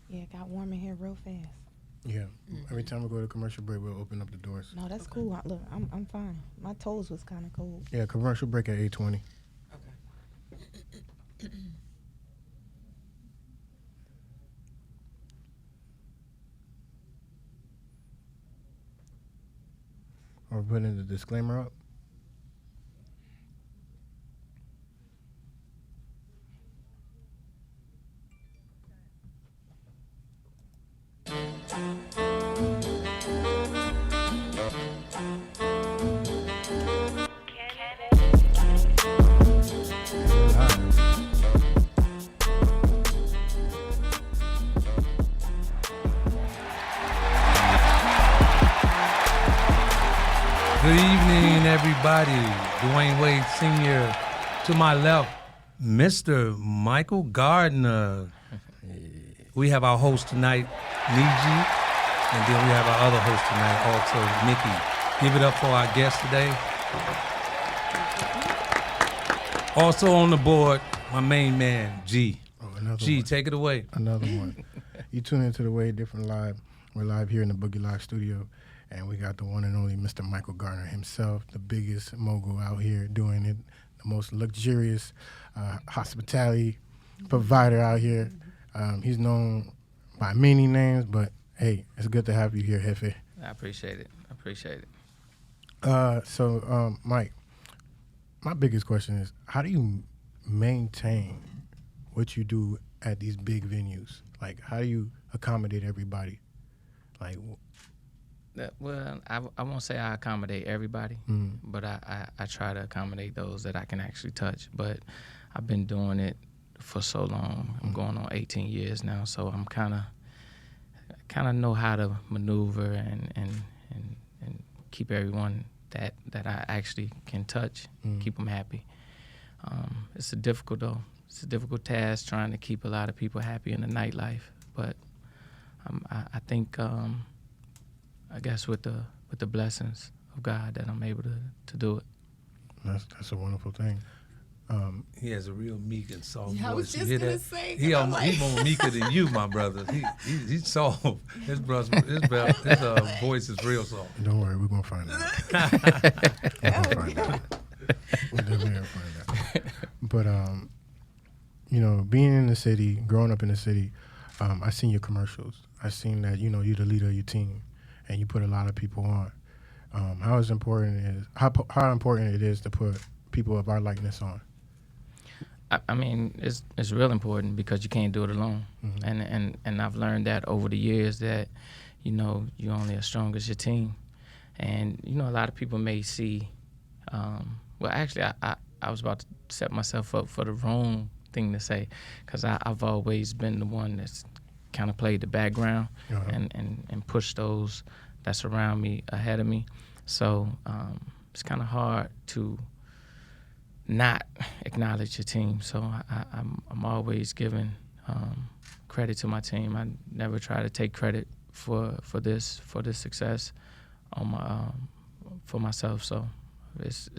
Yeah, it got warm in here real fast. Yeah. Every time we go to commercial break, we'll open up the doors. No, that's cool. Look, I'm fine. My toes was kind of cold. Yeah, commercial break at 8:20. Okay. Or putting the disclaimer up. Good evening, everybody. Dwyane Wade Sr. To my left, Mr. Michael Gardner. We have our host tonight, Niji, and then we have our other host tonight, also Nikki. Give it up for our guest today. Also on the board, my main man, G. Oh, another G, one. take it away. Another one. You tune into the Wadedifferent Live. We're live here in the Boogie Live studio, and we got the one and only Mr. Michael Gardner himself, the biggest mogul out here doing it, the most luxurious hospitality provider out here. He's known by many names, but hey, it's good to have you here, Jefe. I appreciate it. So, Mike, my biggest question is, how do you maintain what you do at these big venues? Like, how do you accommodate everybody? Like, Well, I won't say I accommodate everybody, but I try to accommodate those that I can actually touch. But I've been doing it for so long. I'm going on 18 years now, so I'm kind of know how to maneuver and keep everyone that I actually can touch, keep them happy. It's a difficult task trying to keep a lot of people happy in the nightlife, but I think I guess with the blessings of God that I'm able to do it. that's a wonderful thing. He has a real meek and soft voice. Yeah, I was just you hear gonna that? say, He 'cause I'm like- he's more meeker than you, my brother. He's soft. His voice is real soft. Don't worry, we're gonna find out. We're gonna find out. We're definitely gonna find out. But being in the city, growing up in the city, I seen your commercials. I seen that you're the leader of your team, and you put a lot of people on. How important it is to put people of our likeness on. I mean, it's real important because you can't do it alone, and I've learned that over the years that you're only as strong as your team, and a lot of people may see. Well, actually, I was about to set myself up for the wrong thing to say, because I've always been the one that's kind of played the background and pushed those that's around me ahead of me. So it's kind of hard to not acknowledge your team. So I'm always giving credit to my team. I never try to take credit for this success on for myself. So it's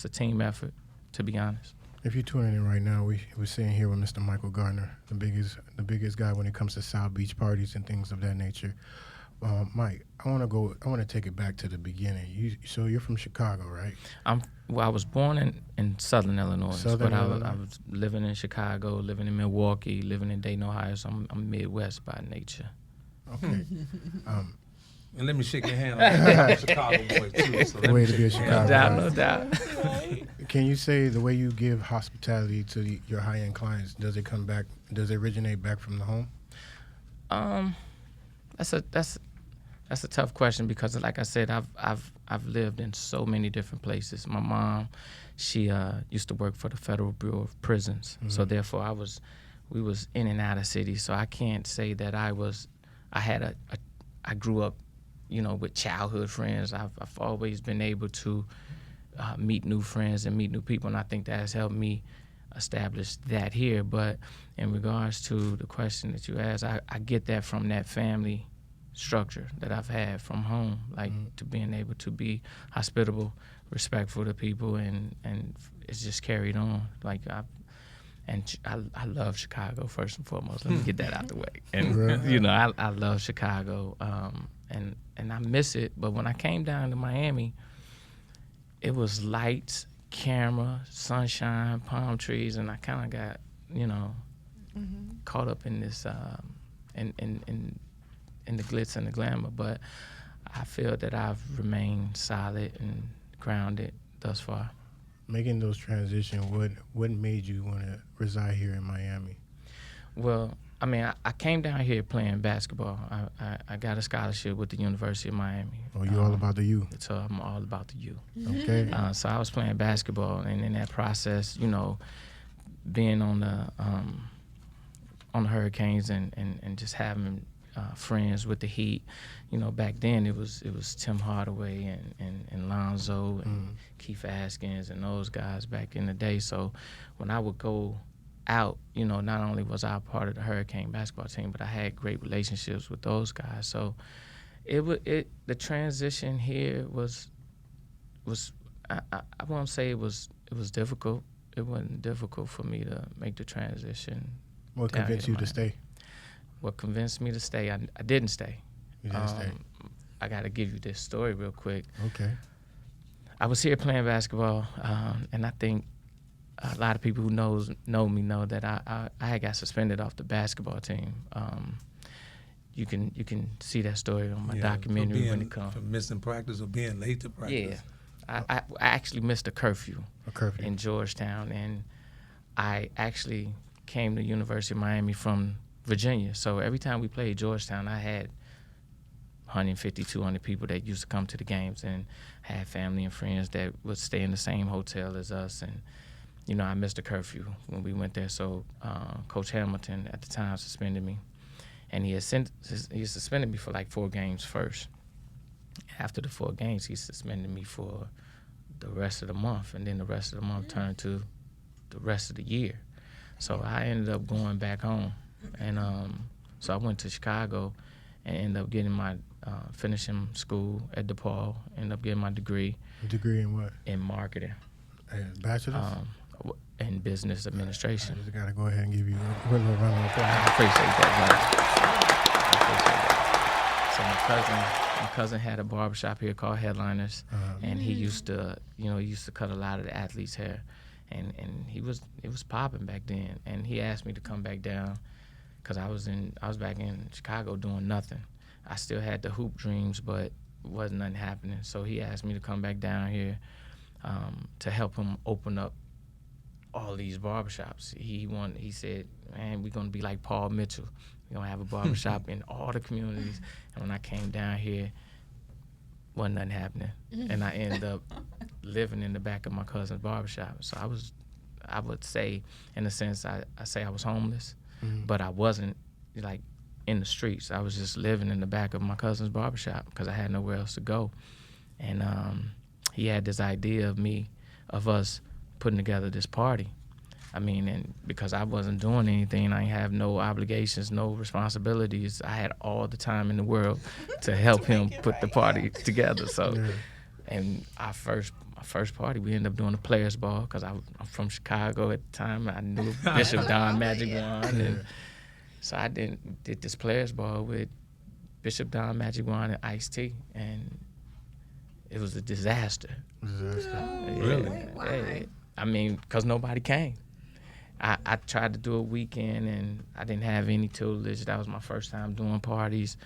a team effort, to be honest. If you're tuning in right now, we're sitting here with Mr. Michael Gardner, the biggest guy when it comes to South Beach parties and things of that nature. Mike, I want to take it back to the beginning. So you're from Chicago, right? I was born in Southern Illinois, but I was living in Chicago, living in Milwaukee, living in Dayton, Ohio. So I'm Midwest by nature. Okay. And let me shake your hand. I'm a Chicago boy too. So The way to be a Chicago guy. No doubt. Can you say the way you give hospitality to your high-end clients, does it originate back from the home? That's a tough question because, like I said, I've lived in so many different places. My mom, she used to work for the Federal Bureau of Prisons, so therefore we was in and out of cities. So I can't say that I grew up, with childhood friends. I've always been able to meet new friends and meet new people, and I think that has helped me establish that here. But in regards to the question that you asked, I get that from that family structure that I've had from home, like to being able to be hospitable, respectful to people, and it's just carried on. And I love Chicago, first and foremost. Let me get that out the way. And, Right. you know, I love Chicago, and I miss it. But when I came down to Miami, it was lights, camera, sunshine, palm trees, and I kind of got, you know, caught up in this, in the glitz and the glamour. But I feel that I've remained solid and grounded thus far. Making those transitions, what made you want to reside here in Miami? Well, I mean, I came down here playing basketball. I got a scholarship with the University of Miami. Oh, you all about the U. So I'm all about the U. Okay. So I was playing basketball, and in that process, you know, being on the Hurricanes and just having friends with the Heat, you know, back then it was Tim Hardaway and Lonzo and Keith Askins and those guys back in the day. So when I would go out, you know, not only was I a part of the Hurricane basketball team, but I had great relationships with those guys. So the transition here was I won't say it was difficult. It wasn't difficult for me to make the transition. What convinced you to stay? What convinced me to stay? I didn't stay. You didn't stay. I got to give you this story real quick. Okay. I was here playing basketball, and I think a lot of people who know me know that I had got suspended off the basketball team. You can see that story on my documentary when it comes. For missing practice or being late to practice. Yeah, I actually missed a curfew. A curfew. In Georgetown, and I actually came to University of Miami from Virginia. So every time we played Georgetown, I had 150, 200 people that used to come to the games, and had family and friends that would stay in the same hotel as us. And, you know, I missed a curfew when we went there. So Coach Hamilton at the time suspended me, and he suspended me for like 4 games first. After the 4 games, he suspended me for the rest of the month, and then the rest of the month turned to the rest of the year. So I ended up going back home, and so I went to Chicago and ended up getting my finishing school at DePaul. Ended up getting my degree. A degree in what? In marketing. Bachelor's? In business administration. I just gotta go ahead and give you a little round of applause. I appreciate that, brother. I appreciate that. So my cousin had a barbershop here called Headliners, and he used to cut a lot of the athletes' hair, and it was popping back then. And he asked me to come back down, cause I was back in Chicago doing nothing. I still had the hoop dreams, but wasn't nothing happening. So he asked me to come back down here to help him open up all these barbershops. He said, man, we're gonna be like Paul Mitchell. We're gonna have a barbershop in all the communities. And when I came down here, wasn't nothing happening. And I ended up living in the back of my cousin's barbershop. So I would say, in a sense, I say I was homeless, but I wasn't like in the streets. I was just living in the back of my cousin's barbershop because I had nowhere else to go. And he had this idea of us putting together this party. I mean, and because I wasn't doing anything, I have no obligations, no responsibilities. I had all the time in the world to help him put the party together. So, and my first party, we ended up doing a players ball because I'm from Chicago at the time. I knew Bishop Don Magic Wand, and so I did this players ball with Bishop Don Magic Wand and Ice-T, and it was a disaster. Really? Why? I mean, because nobody came. I tried to do a weekend, and I didn't have any tutelage. That was my first time doing parties,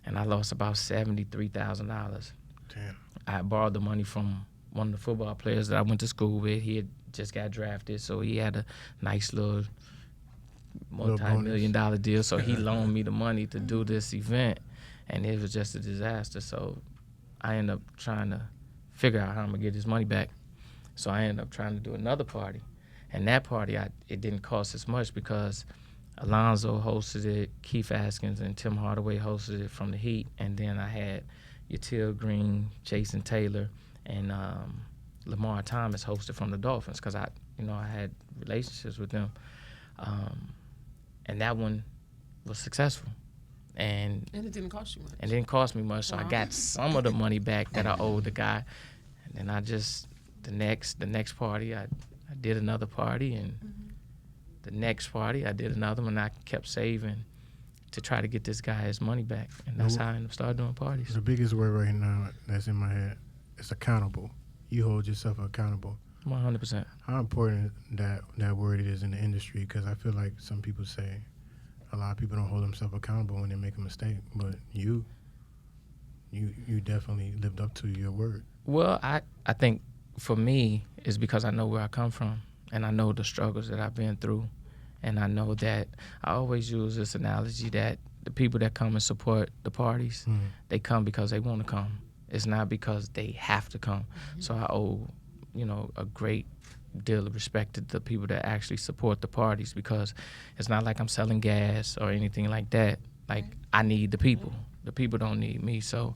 and I lost about $73,000. Damn. I borrowed the money from one of the football players that I went to school with. He had just got drafted, so he had a nice little multi-million-dollar deal. So he loaned me the money to do this event, and it was just a disaster. So I ended up trying to figure out how I'm going to get this money back. So I ended up trying to do another party. And that party, it didn't cost as much because Alonzo hosted it, Keith Askins and Tim Hardaway hosted it from the Heat, and then I had Yatil Green, Jason Taylor, and Lamar Thomas hosted from the Dolphins because I had relationships with them. And that one was successful. And it didn't cost you much. It didn't cost me much, so I got some of the money back that I owed the guy. And then the next party, I did another party, and the next party, I did another one. I kept saving to try to get this guy his money back, and that's how I ended up started doing parties. The biggest word right now that's in my head is accountable. You hold yourself accountable. 100%. How important that word is in the industry, because I feel like some people say a lot of people don't hold themselves accountable when they make a mistake, but you definitely lived up to your word. Well, I think for me, it's because I know where I come from, and I know the struggles that I've been through, and I know that I always use this analogy that the people that come and support the parties, they come because they want to come. It's not because they have to come. So I owe, a great deal of respect to the people that actually support the parties, because it's not like I'm selling gas or anything like that. Like, I need the people. The people don't need me. So,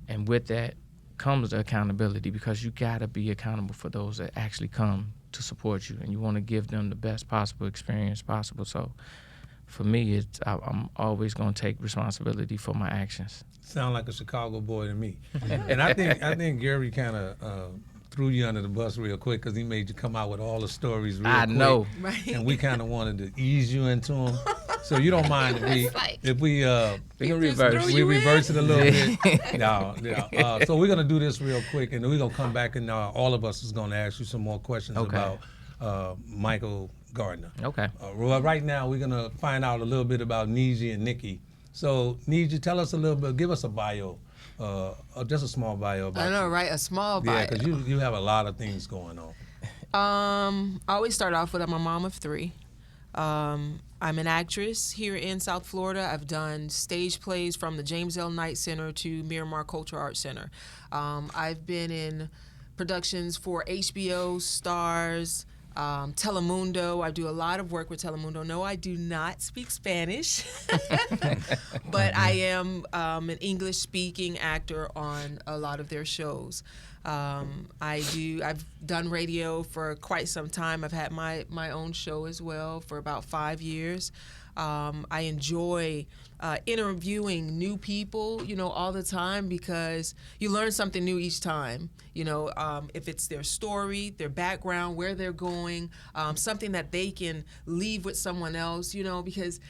and with that comes the accountability, because you gotta be accountable for those that actually come to support you, and you want to give them the best possible experience possible. So, for me, I'm always gonna take responsibility for my actions. Sound like a Chicago boy to me. And I think Gary kind of threw you under the bus real quick, because he made you come out with all the stories real quick. I know. Right. And we kind of wanted to ease you into them. So you don't mind if we can reverse. We reverse it a little bit. No. So we're gonna do this real quick, and then we're gonna come back, and all of us is gonna ask you some more questions about Michael Gardner. Okay. Well, right now we're gonna find out a little bit about Niji and Nikki. So Niji, tell us a little bit. Give us a bio, just a small bio about I know, you. right? A small bio. Yeah, because you have a lot of things going on. I always start off with I'm a mom of 3. I'm an actress here in South Florida. I've done stage plays from the James L. Knight Center to Miramar Cultural Arts Center. I've been in productions for HBO, Stars, Telemundo. I do a lot of work with Telemundo. No, I do not speak Spanish, but I am an English-speaking actor on a lot of their shows. I've done radio for quite some time. I've had my own show as well for about 5 years. I enjoy interviewing new people, all the time, because you learn something new each time. If it's their story, their background, where they're going, something that they can leave with someone else, because,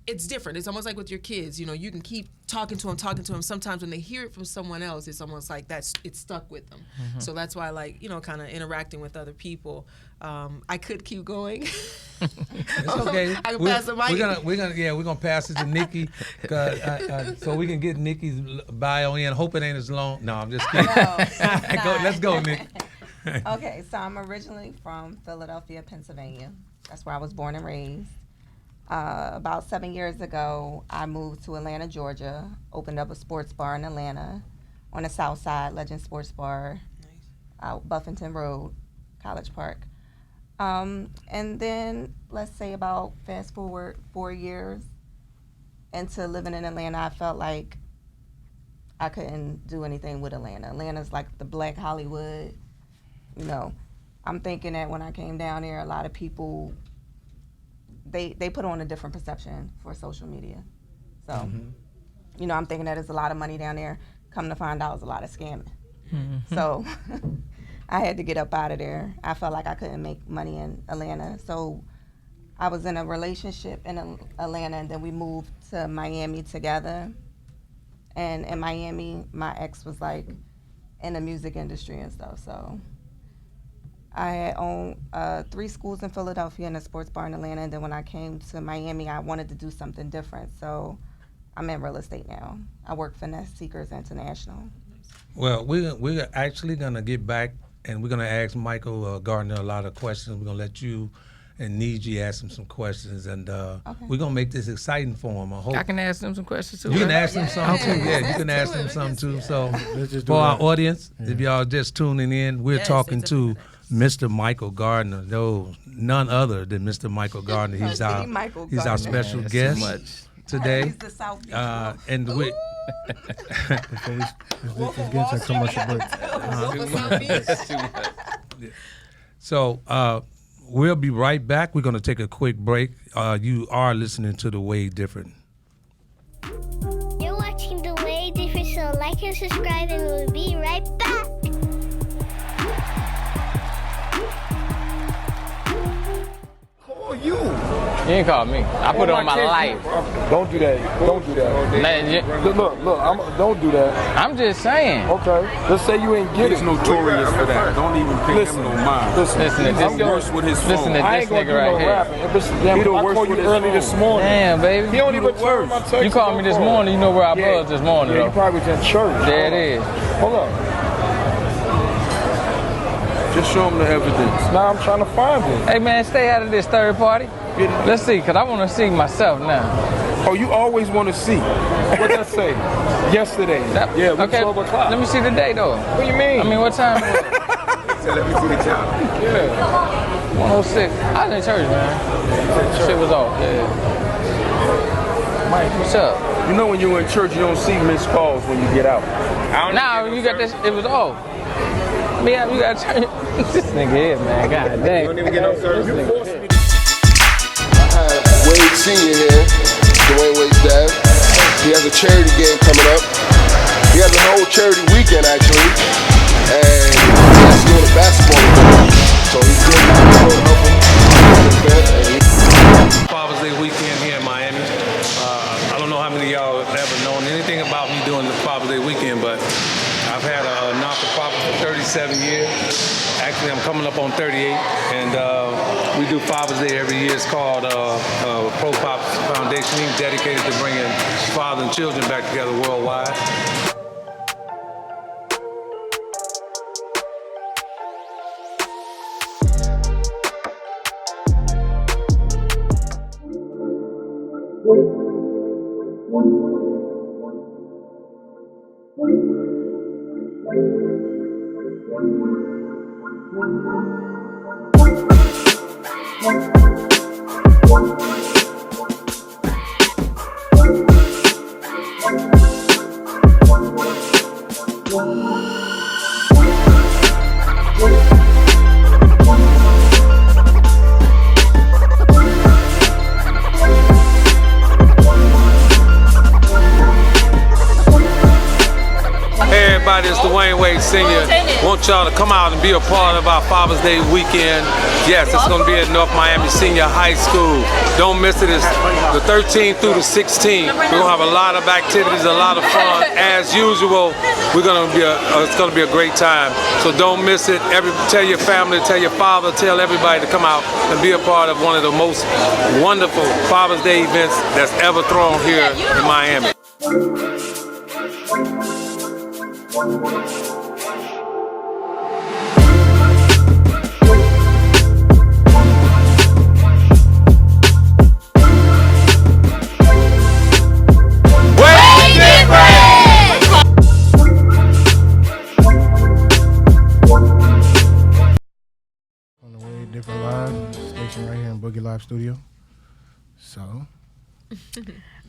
it's different. It's almost like with your kids, you can keep talking to them. Sometimes when they hear it from someone else, it's almost like it's stuck with them. So that's why I like, kind of interacting with other people. I could keep going. It's okay. I can pass the mic. We're gonna pass it to Nikki, so we can get Nikki's bio in. Hope it ain't as long. No, I'm just kidding. Let's go, Nikki. Okay, so I'm originally from Philadelphia, Pennsylvania. That's where I was born and raised. About 7 years ago, I moved to Atlanta, Georgia, opened up a sports bar in Atlanta on the south side, Legend Sports Bar, out Buffington Road, College Park. And then, let's say about fast forward 4 years into living in Atlanta, I felt like I couldn't do anything with Atlanta. Atlanta's like the Black Hollywood. I'm thinking that when I came down there, a lot of people, they put on a different perception for social media. So, I'm thinking that there's a lot of money down there. Come to find out, there's a lot of scamming. So I had to get up out of there. I felt like I couldn't make money in Atlanta. So I was in a relationship in Atlanta, and then we moved to Miami together. And in Miami, my ex was like in the music industry and stuff. So I had owned 3 schools in Philadelphia and a sports bar in Atlanta. And then when I came to Miami, I wanted to do something different. So I'm in real estate now. I work for Nest Seekers International. Well, we're actually going to get back, and we're going to ask Michael Gardner a lot of questions. We're going to let you and Niji ask him some questions, and we're going to make this exciting for him. I can ask them some questions too. You can ask them some too. Yeah, you can ask them some too. So for our audience, if y'all just tuning in, we're talking to Mr. Michael Gardner. No, none other than Mr. Michael Gardner. He's our special guest today. He's the South Beach and we let's get into a commercial break. So we'll be right back. We're going to take a quick break. You are listening to The Way Different. You're watching The Way Different, so like and subscribe, and we'll be right back. You ain't call me. I put it on my life. Don't do that. Don't do that. Look, don't do that. I'm just saying. Okay. Let's say you ain't get it. He's notorious for that. Don't even pay him no mind. Listen to this. I'm worse with his phone. Listen to I this ain't gonna nigga do no right here. rapping. He the worst with his early this morning. Damn, baby. He don't even turn my text. You called me this morning. You know where I was this morning, Yeah, though. you probably was in church. There it is. Hold up. Just show him the evidence. Now I'm trying to find it. Hey, man, stay out of this third party. Let's see, because I want to see myself now. Oh, you always want to see. What that say? Yesterday. Yeah, we Okay, 12 o'clock. let me see the day, though. What do you mean? I mean, what time was it? Let me see the calendar. Yeah. 106. I was in church, man. Shit was off, yeah. Mike, what's up? You know when you're in church, you don't see missed calls when you get out. Nah, you got this. It was off. Man, you got to turn. This nigga here, man. God dang. Don't even get no service. I have Wade Sr. here, Dwyane Wade's dad. He has a charity game coming up. He has a whole charity weekend actually, and he's doing a basketball event. So he's doing to help him. Father's Day weekend here in Miami. I don't know how many of y'all have ever known anything about me doing the Father's Day weekend, but I've had a not-for-profit for 37 years. Actually, I'm coming up on 38, and we do Father's Day every year. It's called Pro Pops Foundation, dedicated to bringing father and children back together worldwide. Hey everybody, it's Dwyane Wade Sr. Want y'all to come out and be a part of our Father's Day weekend. Yes, it's going to be at North Miami Senior High School. Don't miss it. It's the 13th through the 16th. We're going to have a lot of activities, a lot of fun. As usual, it's going to be a great time. So don't miss it. Tell your family, tell your father, tell everybody to come out and be a part of one of the most wonderful Father's Day events that's ever thrown here in Miami. On the Wadedifferent Live station right here in Boogie Live Studio. So,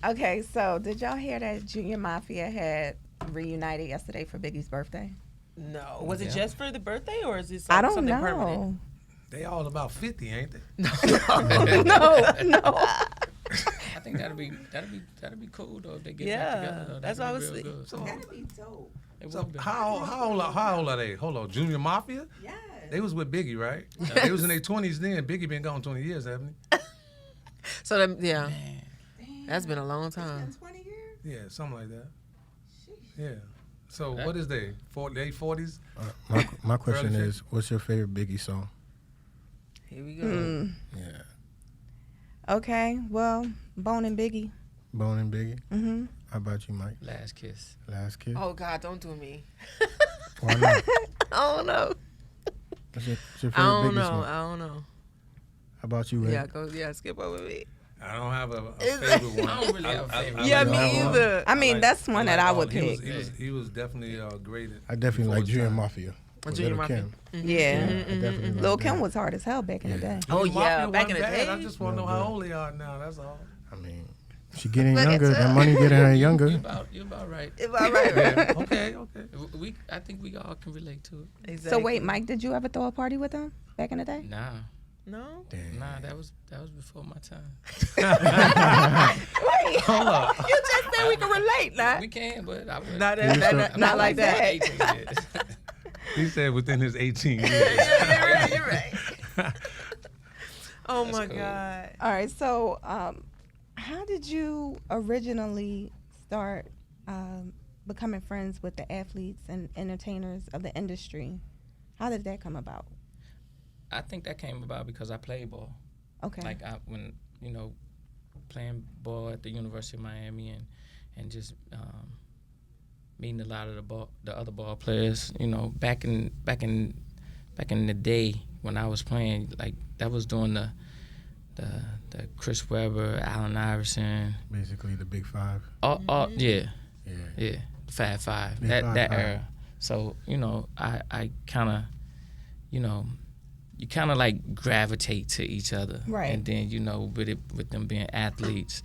Okay, so did y'all hear that Junior Mafia had reunited yesterday for Biggie's birthday? No. Was it just for the birthday, or is this I don't something know. permanent? They all about 50, ain't they? No. I think that'd be cool though if they get back together. Yeah, Though. that's That'd what I be was real thinking. good. That'd be dope. It So would be. how old are they? Hold on, Junior Mafia? Yes. They was with Biggie, right? They was in their 20s then. Biggie been gone 20 years, haven't So then, yeah, that's been a long time. 20 years? he? Yeah, something like that. Yeah. So what is they? Late 40s? my question Early is, what's your favorite Biggie song? Here we go. Yeah. Okay, well, Bone and Biggie. Bone and Biggie? Mm-hmm. How about you, Mike? Last kiss. Last Kiss? Oh God, don't do me. Why not? I don't know. What's your favorite I don't Biggie know. song? I don't know. How about you, Ray? Yeah, go. Yeah, skip over me. I don't have a favorite one. I don't really have a favorite. Yeah, like me that one. either. I mean, that's one that I would he pick. he was definitely great. I definitely like Before Junior time. Mafia. with Junior Little Mafia. Kim. Yeah. I definitely like Lil that. Kim was hard as hell back in the day. Oh Junior yeah, Mafia back in the wasn't bad. day. I just want to know how old they are now. That's all. I mean, she getting Look at younger. her. That money getting her younger. You're about right. All right. Okay. I think we all can relate to it. So wait, Mike, did you ever throw a party with them back in the day? Nah, No. Damn. that was before my time. Hold up. You just said we can relate, nah. We can, but I would. Not like that. 18 years. He said within his 18 years. You're right. Oh That's my cool. God. All right. So, how did you originally start becoming friends with the athletes and entertainers of the industry? How did that come about? I think that came about because I played ball. Okay. Like when playing ball at the University of Miami and just meeting a lot of the other ball players. Back in the day when I was playing, like that was during the Chris Webber, Allen Iverson. Basically, the Big Five. Yeah, Yeah. the Fab Five. Big that Five. era. So I kind of you kind of like gravitate to each other, Right. and then with them being athletes,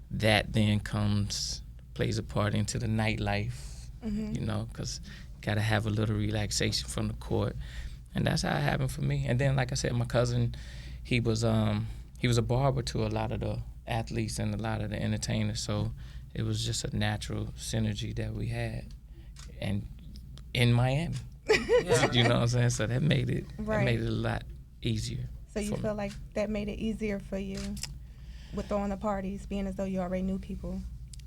that then plays a part into the nightlife, because gotta have a little relaxation from the court, and that's how it happened for me. And then, like I said, my cousin, he was a barber to a lot of the athletes and a lot of the entertainers, so it was just a natural synergy that we had, and in Miami. You know what I'm saying? So that made it a lot easier. So you feel like that made it easier for you with throwing the parties, being as though you already knew people?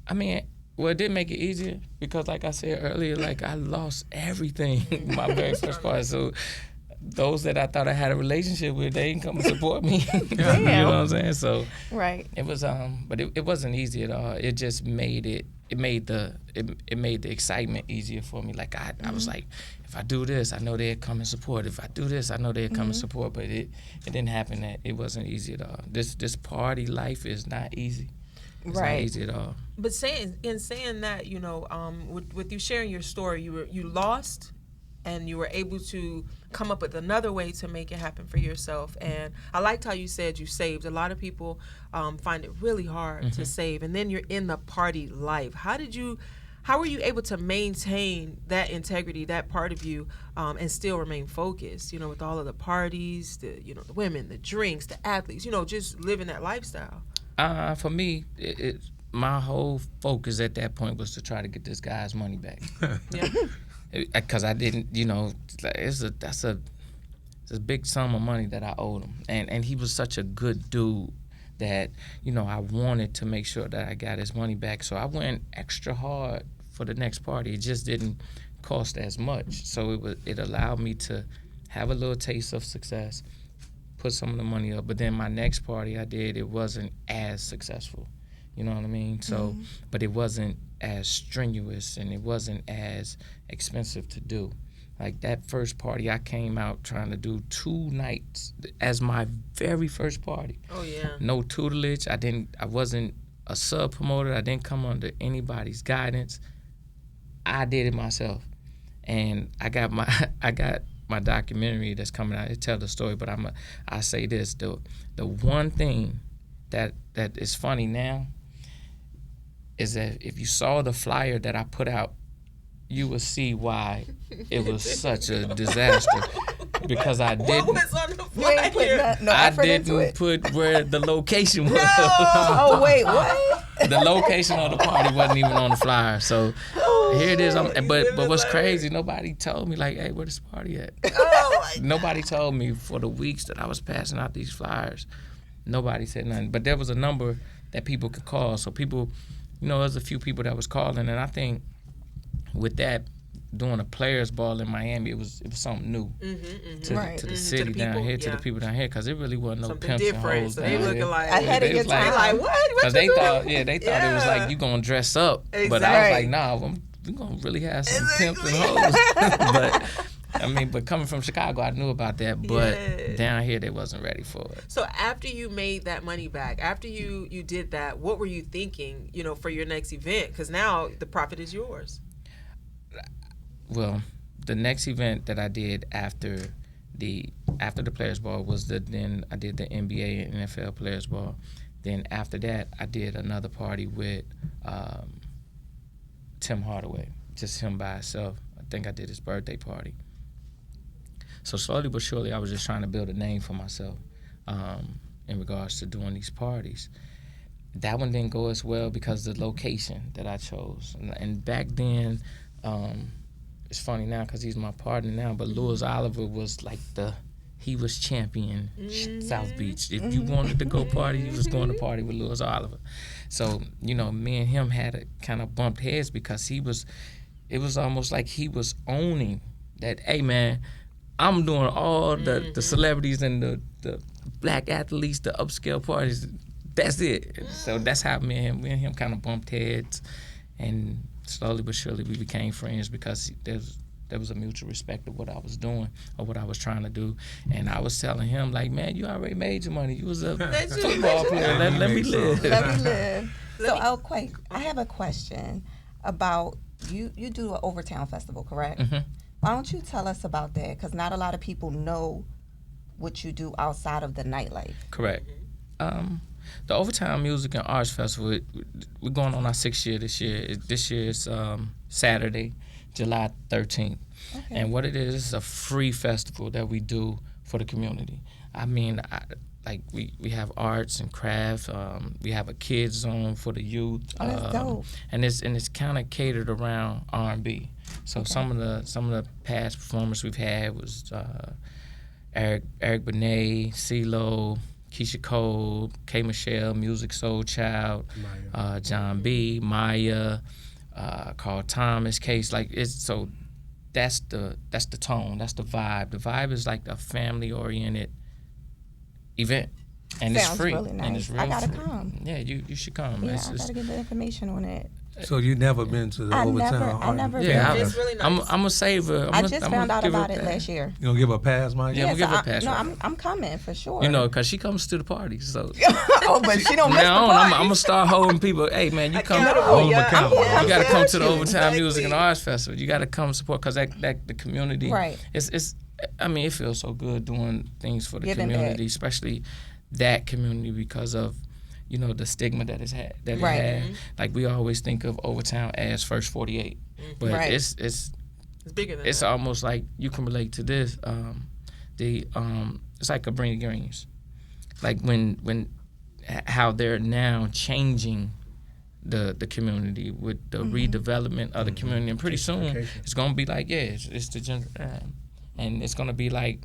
I mean, well, it did make it easier because, like I said earlier, like I lost everything my very first party. So those that I thought I had a relationship with, they didn't come and support me. You know what I'm saying? So right. It was but it wasn't easy at all. It just made it made the excitement easier for me. Like I was like, if I do this, I know they'd come and support. If I do this, I know they'd come and support. But it didn't happen. That it wasn't easy at all. This party life is not easy. It's not easy at all. But saying that, with you sharing your story, you lost, and you were able to come up with another way to make it happen for yourself. And I liked how you said you saved. A lot of people find it really hard to save, and then you're in the party life. How were you able to maintain that integrity, that part of you, and still remain focused? With all of the parties, the women, the drinks, the athletes, just living that lifestyle. For me, my whole focus at that point was to try to get this guy's money back. Yeah. Because I didn't, that's a big sum of money that I owed him, and he was such a good dude that I wanted to make sure that I got his money back. So I went extra hard for the next party. It just didn't cost as much, so it allowed me to have a little taste of success, put some of the money up. But then my next party I did, it wasn't as successful. You know what I mean? So, but it wasn't as strenuous and it wasn't as expensive to do. Like that first party, I came out trying to do 2 nights as my very first party. Oh yeah. No tutelage. I wasn't a sub promoter. I didn't come under anybody's guidance. I did it myself, and I got my documentary that's coming out. It tells the story, but I say this: the one thing that is funny now is that if you saw the flyer that I put out, you would see why it was such a disaster. Because I didn't. What was on the flyer? I didn't put where the location was. Oh wait, what? The location of the party wasn't even on the flyer. So here it is. But what's crazy? Nobody told me like, hey, where this party at? Nobody told me for the weeks that I was passing out these flyers. Nobody said nothing. But there was a number that people could call. So people, there's a few people that was calling, and I think with that, doing a players ball in Miami, it was something new to the city to the down people, here, to the people down here, because it really wasn't no something pimps different. and hoes So down they here. looking like ahead of your time. Like what? Because they thought it was like you gonna dress up, but I was like, nah, we gonna really have some pimps and hoes. But coming from Chicago, I knew about that, but down here they wasn't ready for it. So after you made that money back, after you did that, what were you thinking, for your next event? Because now the profit is yours. Well, the next event that I did after the Players Ball was then I did the NBA and NFL Players Ball. Then after that, I did another party with Tim Hardaway, just him by himself. I think I did his birthday party. So slowly but surely, I was just trying to build a name for myself in regards to doing these parties. That one didn't go as well because of the location that I chose. And back then, it's funny now because he's my partner now, but Louis Oliver was like he was champion South Beach. If you wanted to go party, you was going to party with Lewis Oliver. So, you know, me and him had a kind of bumped heads because it was almost like he was owning that, hey man, I'm doing all the celebrities and the black athletes, the upscale parties. That's it. So that's how me and him kind of bumped heads, and slowly but surely we became friends because there was a mutual respect of what I was doing or what I was trying to do. And I was telling him, like, man, you already made your money. You was a football player. Let me live. Let me live. So, Elquay, I have a question about you do an Overtown Festival, correct? Mm-hmm. Why don't you tell us about that? Because not a lot of people know what you do outside of the nightlife. Correct. The Overtown Music and Arts Festival, we're going on our 6th year this year. This year is Saturday, July 13th. Okay. And what it is, it's a free festival that we do for the community. I mean, we have arts and crafts. We have a kids zone for the youth. Oh, that's dope. And it's kind of catered around R&B. So some of the past performers we've had was Eric Benet, CeeLo, Keisha Cole, K. Michelle, Music Soul Child, John B, Maya, Carl Thomas, Case. Like so, that's the tone, that's the vibe. The vibe is like a family oriented event, and Sounds it's free. really nice. And it's real I gotta free. come. Yeah, you should come. Yeah, I gotta get the information on it. So you never been to the Overtown? I never been. Yeah, It's really nice. I'm a saver. I just found out about it last year. You gonna give her a pass, Mike? Yeah, Yeah, we'll give her a pass. No, right? I'm coming for sure. You know, because she comes to the parties, so. Oh, but she don't miss the Now party. I'm gonna start holding people. Hey man, you come. Hold them accountable. You got to come to the Overtown Music and Arts Festival. You got to come support because that the community. Right. It's. I mean, it feels so good doing things for the Giving community, back. especially that community because of, you know, the stigma that it had. Right. Like we always think of Overtown as First 48, but Right. it's bigger than it's that. almost like you can relate to this. It's like Cabrini Greens, like when how they're now changing the community with the redevelopment of the community, and pretty soon it's gonna be like it's the and it's gonna be like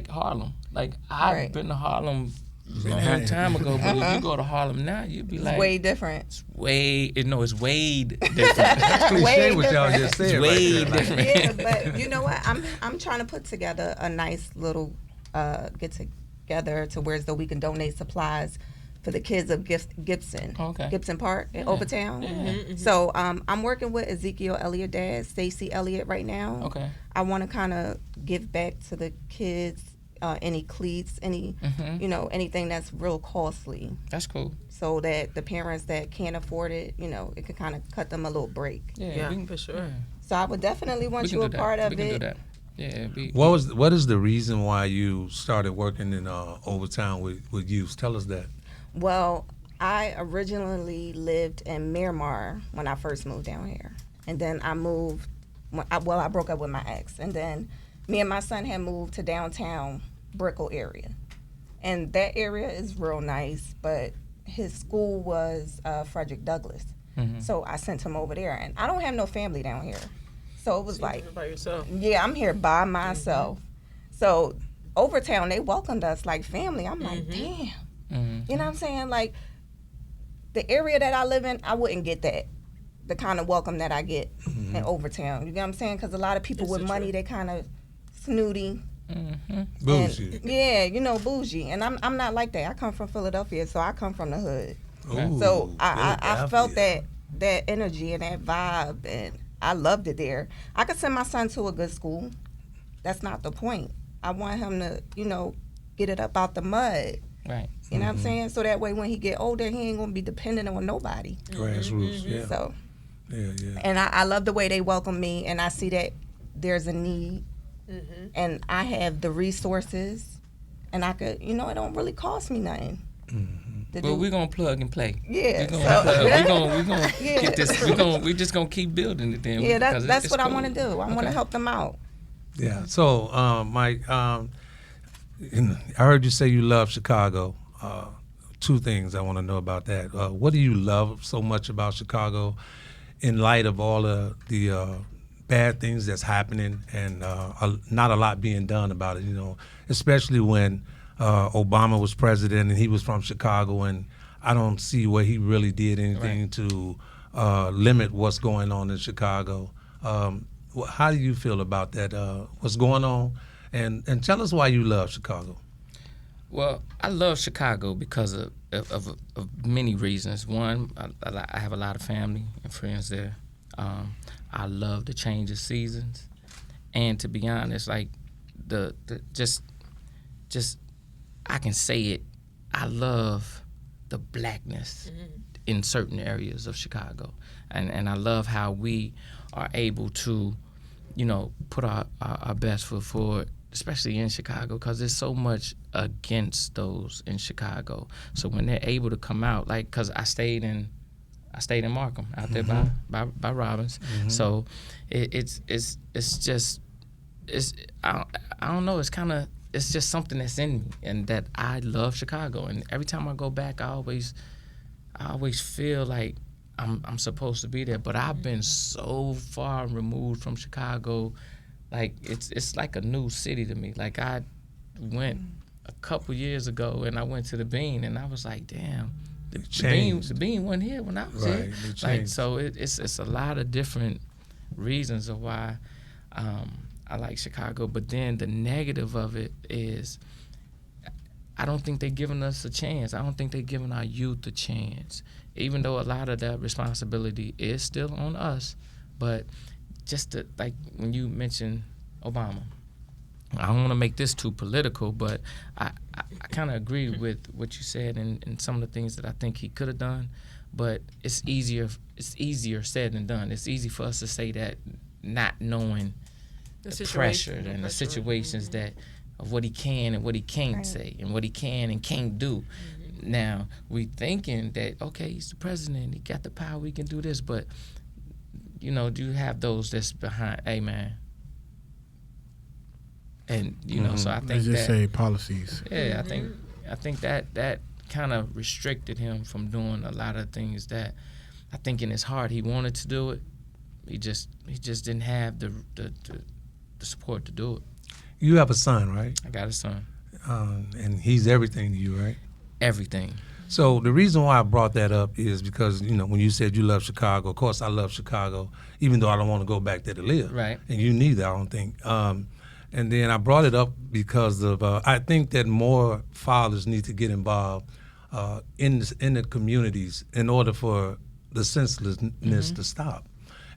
Harlem. Like I've been to Harlem a long time ago, but if you go to Harlem now, you'd be like way different. it's way different. Cliche Way what y'all different. just said. It's way right there. different. Yeah, but you know what? I'm trying to put together a nice little get together to where as though we can donate supplies for the kids of Gibson Park in Overtown. So I'm working with Ezekiel Elliott dad, Stacy Elliott right now. Okay. I want to kind of give back to the kids any cleats, any you know, anything that's real costly. That's cool. So that the parents that can't afford it, you know, it could kind of cut them a little break. Yeah, we can, for sure. yeah. So I would definitely We want can you a do that. part of We can it. do that. Yeah. What is the reason why you started working in Overtown with youth? Tell us that. Well, I originally lived in Miramar when I first moved down here. And then I moved, I broke up with my ex. And then me and my son had moved to downtown Brickell area. And that area is real nice, but his school was Frederick Douglass. So I sent him over there. And I don't have no family down here. So it was like, By yourself. yeah, I'm here by myself. So Overtown, they welcomed us like family. I'm like, damn. You know what I'm saying? Like, the area that I live in, I wouldn't get that. The kind of welcome that I get in Overtown. You know what I'm saying? Because a lot of people with money, they kind of snooty. Bougie. And, yeah, you know, bougie. And I'm not like that. I come from Philadelphia, so I come from the hood. Ooh, So I felt Philadelphia. that energy and that vibe, and I loved it there. I could send my son to a good school. That's not the point. I want him to, you know, get it up out the mud. Right. You know what I'm saying? So that way when he get older, he ain't going to be dependent on nobody. Grassroots, yeah. So, Yeah. and I love the way they welcome me, and I see that there's a need, and I have the resources, and I could, you know, it don't really cost me nothing. to But do. we're gonna plug and play. Yeah, We're so- gonna Yeah. get this. We just gonna keep building it then. Yeah, because that's it's what I cool. want to do. I want to help them out. Yeah. So, Mike, I heard you say you love Chicago. Two things I want to know about that. What do you love so much about Chicago in light of all of the bad things that's happening and not a lot being done about it, especially when Obama was president and he was from Chicago, and I don't see where he really did anything to limit what's going on in Chicago. How do you feel about that, what's going on? And tell us why you love Chicago. Well, I love Chicago because of many reasons. One, I have a lot of family and friends there. I love the change of seasons, and to be honest, like just I can say it. I love the blackness in certain areas of Chicago, and I love how we are able to, put our best foot forward, especially in Chicago, because there's so much against those in Chicago. So when they're able to come out, like, because I stayed in Markham out there by Robbins. So it's just I don't know, it's just something that's in me, and that I love Chicago. And every time I go back, I always feel like I'm supposed to be there. But I've been so far removed from Chicago, like it's like a new city to me. Like, I went a couple years ago and I went to the Bean, and I was like, damn. The bean wasn't here when I was here. Like, so it's a lot of different reasons of why I like Chicago. But then the negative of it is I don't think they're giving us a chance. I don't think they're giving our youth a chance, even though a lot of that responsibility is still on us. But just like when you mentioned Obama, I don't want to make this too political, but I kind of agree with what you said and some of the things that I think he could have done. But it's easier said than done. It's easy for us to say that, not knowing the pressure and the situations that of what he can and what he can't say, and what he can and can't do. Now, we thinking that, okay, he's the president, he got the power, he can do this, but do you have those that's behind, hey man, and so I think let's just say policies. Yeah, I think that kind of restricted him from doing a lot of things that I think in his heart he wanted to do it. He just didn't have the support to do it. You have a son, right? I got a son. And he's everything to you, right? Everything. So the reason why I brought that up is because, when you said you love Chicago, of course I love Chicago, even though I don't want to go back there to live. Right. And you neither, I don't think. And then I brought it up because of I think that more fathers need to get involved in the communities in order for the senselessness to stop.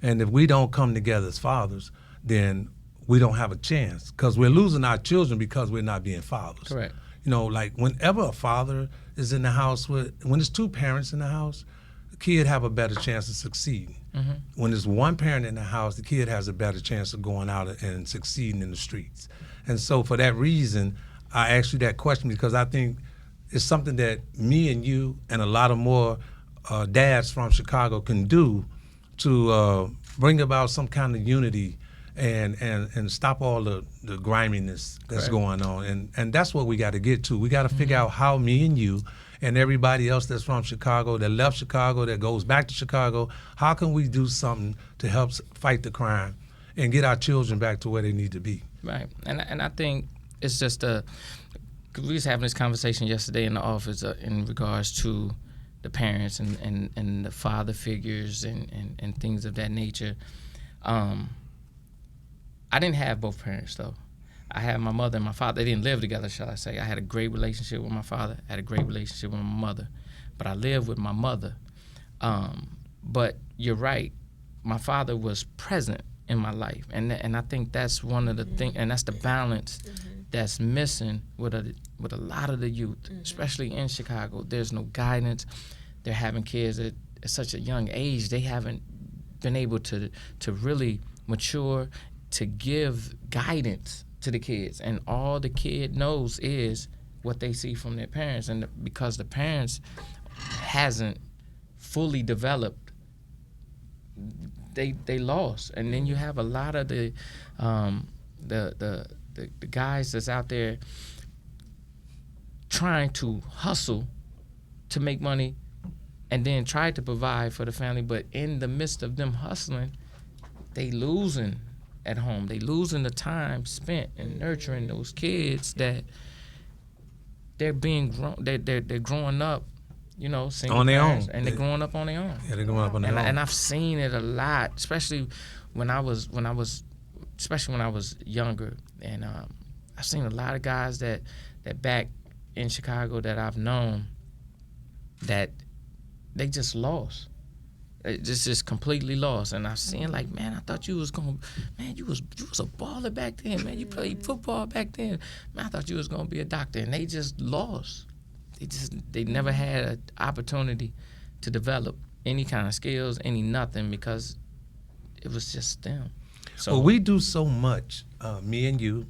And if we don't come together as fathers, then we don't have a chance, because we're losing our children because we're not being fathers. Correct. Like whenever a father is in the house, when there's two parents in the house, the kid have a better chance of succeeding. When there's one parent in the house, the kid has a better chance of going out and succeeding in the streets. And so for that reason, I asked you that question, because I think it's something that me and you and a lot of more dads from Chicago can do to bring about some kind of unity and stop all the griminess that's going on. And that's what we got to get to. We got to figure out how me and you and everybody else that's from Chicago, that left Chicago, that goes back to Chicago, how can we do something to help fight the crime and get our children back to where they need to be? Right. And I think it's just cause we was having this conversation yesterday in the office in regards to the parents and the father figures and things of that nature. I didn't have both parents, though. I had my mother and my father. They didn't live together, shall I say. I had a great relationship with my father. I had a great relationship with my mother. But I lived with my mother. But you're right. My father was present in my life. And I think that's one of the things, and that's the balance that's missing with a lot of the youth, especially in Chicago. There's no guidance. They're having kids at such a young age. They haven't been able to really mature, to give guidance to the kids, and all the kid knows is what they see from their parents, and because the parents hasn't fully developed, they lost. And then you have a lot of the guys that's out there trying to hustle to make money and then try to provide for the family, but in the midst of them hustling, they losing at home. They losing the time spent in nurturing those kids that they're being grown. They're growing up, you know, single On their parents, own. and they're growing up on their own. Yeah, they're growing up on their own. And I've seen it a lot, especially when I was younger, and I've seen a lot of guys that back in Chicago that I've known that they just lost. Just completely lost. And I've seen like, man, I thought you was you was a baller back then, man. You played football back then. Man, I thought you was gonna be a doctor, and they just lost. They never had an opportunity to develop any kind of skills, any nothing, because it was just them. So well, we do so much, me and you,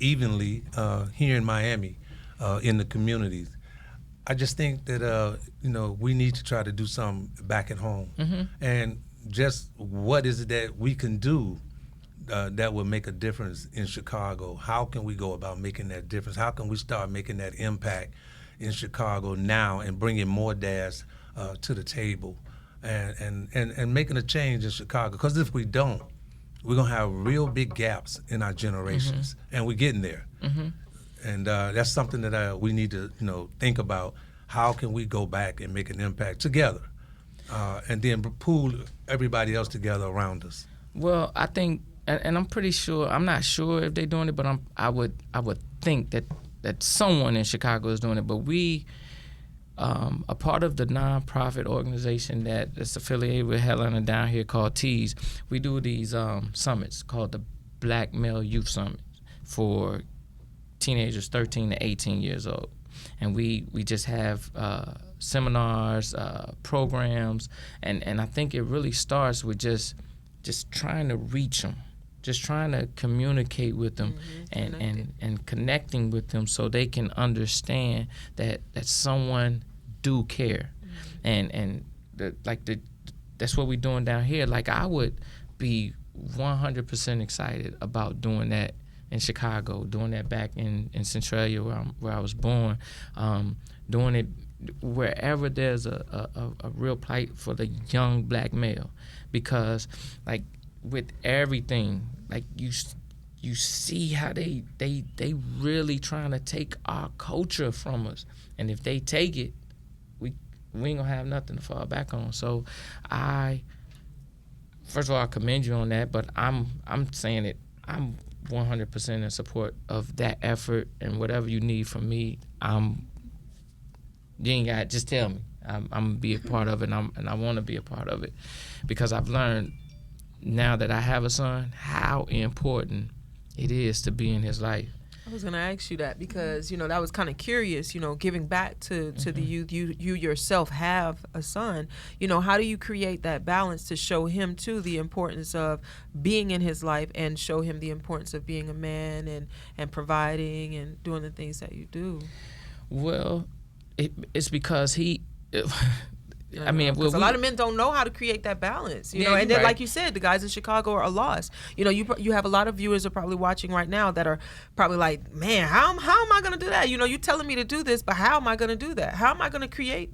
evenly here in Miami, in the communities. I just think that we need to try to do something back at home, and just what is it that we can do that will make a difference in Chicago? How can we go about making that difference? How can we start making that impact in Chicago now and bringing more dads to the table and making a change in Chicago? Because if we don't, we're gonna have real big gaps in our generations, and we're getting there. And that's something that we need to, think about. How can we go back and make an impact together, and then pool everybody else together around us? Well, I think, and I'm pretty sure. I'm not sure if they're doing it, but I would think that someone in Chicago is doing it. But we, a part of the nonprofit organization that's affiliated with Helena down here called Tees, we do these summits called the Black Male Youth Summit for teenagers 13 to 18 years old. And we just have seminars, programs, and I think it really starts with just trying to reach them, just trying to communicate with them, and connecting with them so they can understand that someone do care, and that's what we're doing down here. Like, I would be 100% excited about doing that in Chicago, doing that back in Centralia where I was born, doing it wherever there's a real plight for the young black male, because like with everything, like you see how they really trying to take our culture from us, and if they take it, we ain't gonna have nothing to fall back on. So first of all, I commend you on that, but I'm saying it, I'm 100% in support of that effort, and whatever you need from me, you ain't got, just tell me. I'm gonna be a part of it, and I want to be a part of it, because I've learned now that I have a son how important it is to be in his life. I was going to ask you that because, that was kind of curious, giving back to the youth. You yourself have a son. How do you create that balance to show him, too, the importance of being in his life, and show him the importance of being a man and providing and doing the things that you do? Well, it's because a lot of men don't know how to create that balance, and then right. Like you said, the guys in Chicago are lost. You have a lot of viewers are probably watching right now that are probably like, man, how am I going to do that? You're telling me to do this, but how am I going to do that? How am I going to create,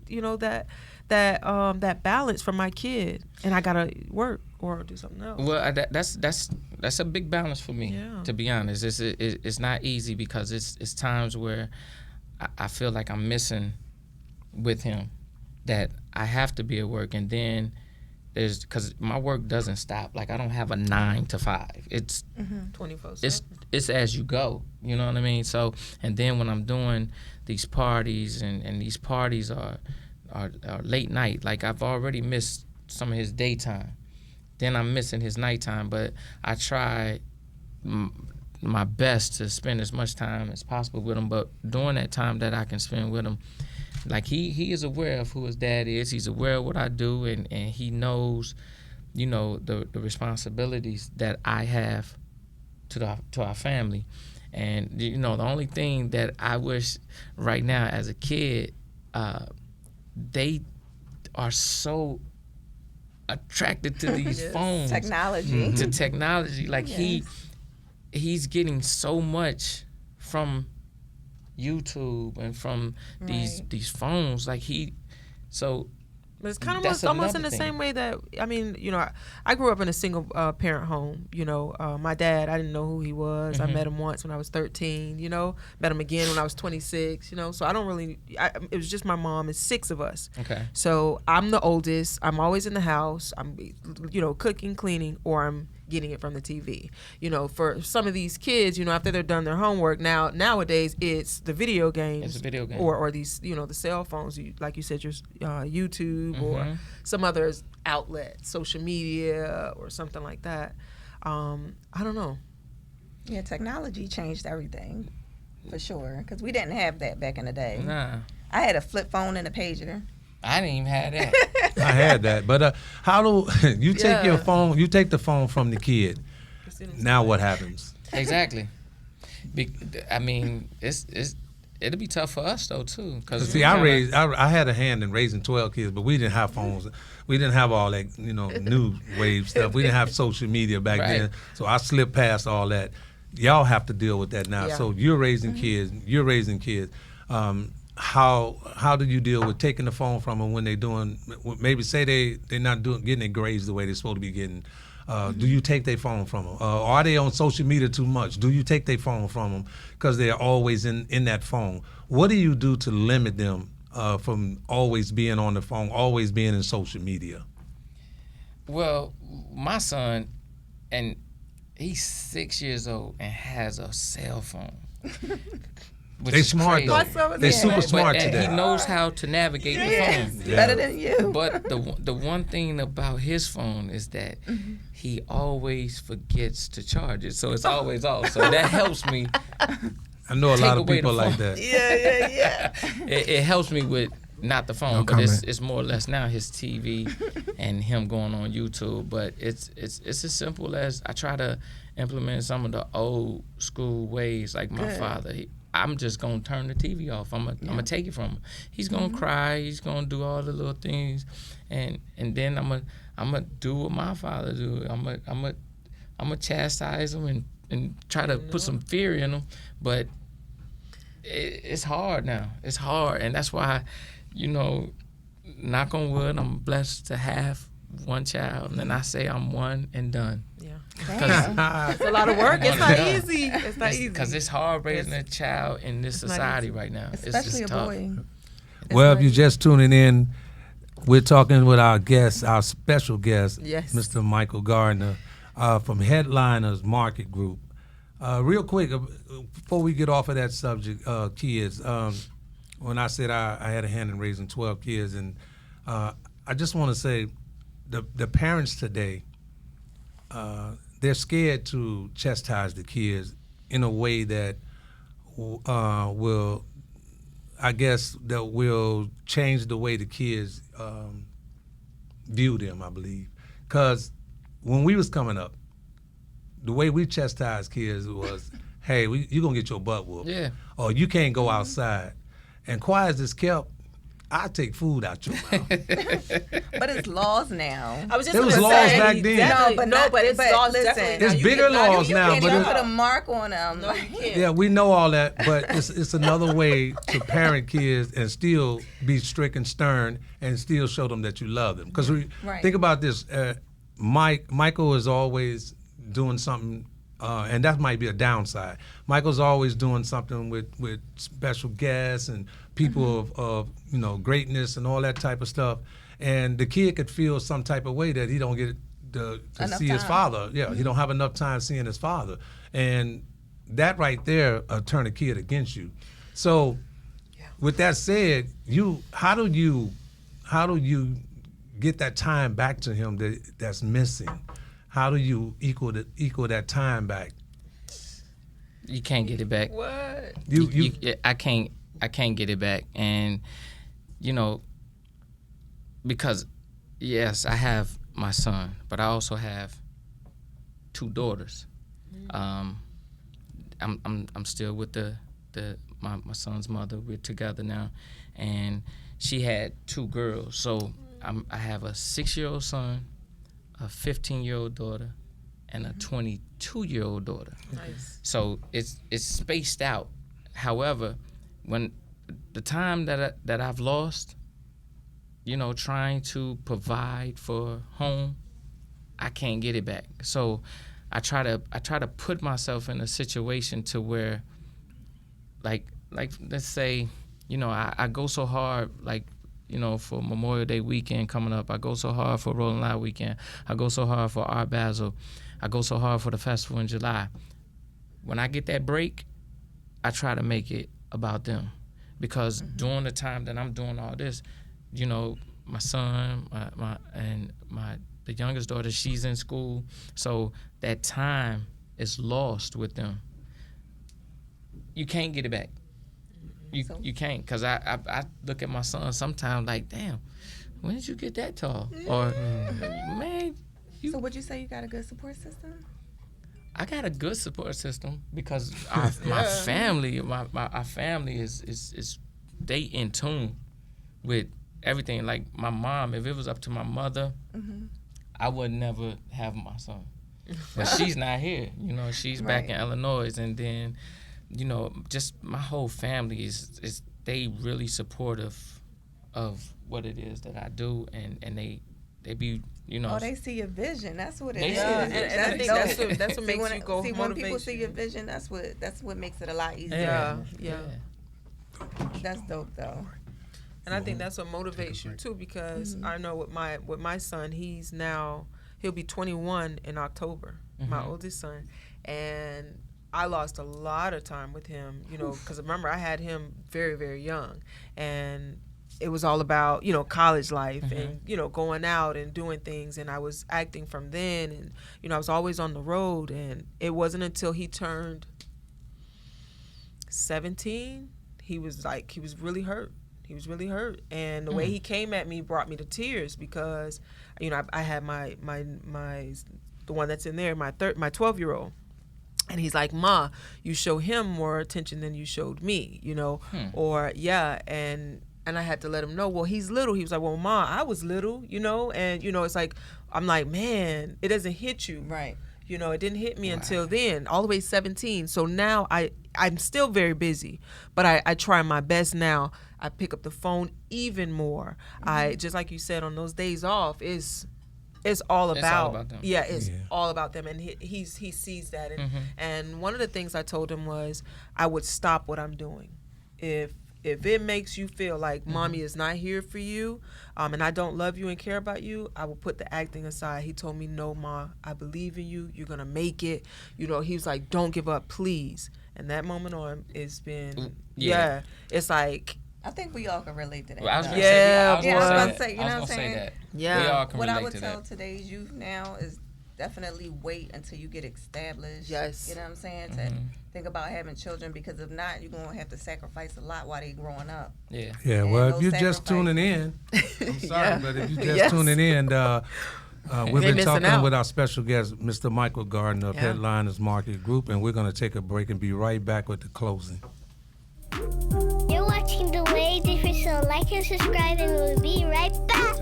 that balance for my kid? And I got to work or do something else. Well, that's a big balance for me, to be honest. It's not easy, because it's times where I feel like I'm missing with him, that I have to be at work, and then because my work doesn't stop. Like, I don't have a 9 to 5. It's 24/7. It's as you go. You know what I mean? So, and then when I'm doing these parties, and these parties are late night. Like, I've already missed some of his daytime. Then I'm missing his nighttime. But I try my best to spend as much time as possible with him. But during that time that I can spend with him, like, he is aware of who his dad is. He's aware of what I do, and he knows, the responsibilities that I have to our family. And, the only thing that I wish right now as a kid, they are so attracted to these phones. Technology. To technology. Like, he's getting so much from YouTube and from these phones. Like, so But it's kind of That's almost in another the thing. same way that, I mean, you know, I grew up in a single parent home. You know, my dad, I didn't know who he was. I met him once when I was 13, you know, met him again when I was 26, you know. So I don't really, it was just my mom and 6 of us. Okay. So I'm the oldest. I'm always in the house. I'm, you know, cooking, cleaning, or I'm getting it from the TV. You know, for some of these kids, you know, after they're done their homework, nowadays it's the video games. It's a video game. Or these, you know, the cell phones, like you said, your YouTube or some other outlet, social media or something like that. I don't know. Yeah, technology changed everything, for sure. Because we didn't have that back in the day. Nah, I had a flip phone and a pager. I didn't even have that. I had that, but how do you take your Yeah. phone? You take the phone from the kid. Now what happens? Exactly. I mean, it'll be tough for us though too. Cause See, I had a hand in raising 12 kids, but we didn't have phones. We didn't have all that, you know, new wave stuff. We didn't have social media back Right. then, so I slipped past all that. Y'all have to deal with that now. Yeah. So you're raising kids. You're raising kids. How do you deal with taking the phone from them when they're doing? Maybe say they're not getting their grades the way they're supposed to be getting. Do you take their phone from them? Are they on social media too much? Do you take their phone from them because they're always in that phone? What do you do to limit them from always being on the phone, always being in social media? Well, my son, and he's 6 years old and has a cell phone. Which They is smart crazy. though. They super smart and today. he knows how to navigate the phone. Better than you. But the one thing about his phone is that he always forgets to charge it, so it's always off. So that helps me. I know a Take lot of away people the like phone. that. Yeah. It helps me with not the phone, No but it's comment. more or less now his TV and him going on YouTube. But it's as simple as I try to implement some of the old school ways, like my father. I'm just gonna turn the TV off. I'm gonna take it from him. He's gonna cry. He's gonna do all the little things, and then I'm gonna do what my father do. I'm gonna chastise him and try to put some fear in him. But it's hard now. It's hard, and that's why, you know, knock on wood, I'm blessed to have one child, and then I say I'm one and done. Yeah. Damn. It's a lot of work. It's One not and done. easy. It's not easy. Because it's hard raising a child in this not society easy. right now. It's Especially just a tough. boy. Well, if you're just tuning in, we're talking with our guest, our special guest, Yes. Mr. Michael Gardner from Headliners Market Group. Real quick, before we get off of that subject, kids, when I said I had a hand in raising 12 kids, and I just want to say the parents today, they're scared to chastise the kids in a way that will, I guess, that will change the way the kids view them, I believe. Because when we was coming up, the way we chastised kids was, hey, you going to get your butt whooped. Yeah. Or you can't go outside. And quiet as it's kept, I take food out your mouth. But it's laws now. I was just There was gonna laws say, back then. No, but it's laws listen, definitely. It's now. You bigger cannot- laws you now, can't but You even put a mark on them. No, you can't. Yeah, we know all that, but it's another way to parent kids and still be strict and stern and still show them that you love them. Because Right. think about this, Michael is always doing something, and that might be a downside. Michael's always doing something with special guests and people of you know, greatness and all that type of stuff, and the kid could feel some type of way that he don't get to Enough see his time. father. Yeah, he don't have enough time seeing his father, and that right there turn a kid against you. So, with that said, how do you get that time back to him that's missing? How do you equal that time back? You can't get it back. What? I can't get it back, and you know, because yes, I have my son, but I also have 2 daughters. I'm still with my son's mother. We're together now, and she had 2 girls. So I have a 6-year-old son, a 15-year-old daughter, and a 22-year-old daughter. Nice. So it's spaced out. However, when the time that I've lost, trying to provide for home, I can't get it back. So I try to put myself in a situation to where, like let's say, I go so hard, like, for Memorial Day weekend coming up. I go so hard for Rolling Loud weekend. I go so hard for Art Basel. I go so hard for the festival in July. When I get that break, I try to make it about them, because during the time that I'm doing all this, my son, the youngest daughter, she's in school, so that time is lost with them. You can't get it back. You can't, because I look at my son sometimes like, damn, when did you get that tall? Or, man. So would you say you got a good support system? I got a good support system because my family, our family is they in tune with everything. Like my mom, if it was up to my mother, I would never have my son. But she's not here. She's back in Illinois, and then, just my whole family is they really supportive of what it is that I do, and they be. Oh, they see your vision. That's what it is. And I think that's what makes you go. See, when people see your vision, that's what makes it a lot easier. Yeah. That's dope, though. And I think that's what motivates you too, because I know with my son, he'll be 21 in October. My oldest son, and I lost a lot of time with him. Because remember, I had him very, very young, and it was all about, college life and, going out and doing things. And I was acting from then, and, I was always on the road. And it wasn't until he turned 17, he was really hurt. He was really hurt. And the way he came at me brought me to tears, because, I had my the one that's in there, my 12-year-old. And he's like, Ma, you show him more attention than you showed me, or and I had to let him know, well, he's little. He was like, well, Ma, I was little, and, it's like, I'm like, man, it doesn't hit you. Right. It didn't hit me until then, all the way 17. So now I'm still very busy, but I try my best now. I pick up the phone even more. I just like you said, on those days off, it's all about them. Yeah, it's all about them, and he sees that. And one of the things I told him was I would stop what I'm doing if it makes you feel like mommy is not here for you, and I don't love you and care about you, I will put the acting aside. He told me, no, Ma, I believe in you. You're going to make it. He was like, don't give up, please. And that moment on, it's been, it's like. I think we all can relate to that. Well, I was going to say, you know what I'm saying? That. Yeah. We all can what relate I would to tell that. today's youth now is definitely wait until you get established. Yes. You know what I'm saying? To think about having children, because if not, you're going to have to sacrifice a lot while they're growing up. Yeah, And well, if those you're just tuning in, I'm sorry, but if you're just tuning in, we've been talking with our special guest, Mr. Michael Gardner of Headliners Market Group, and we're going to take a break and be right back with the closing. You're watching The Way Different, so like and subscribe, and we'll be right back.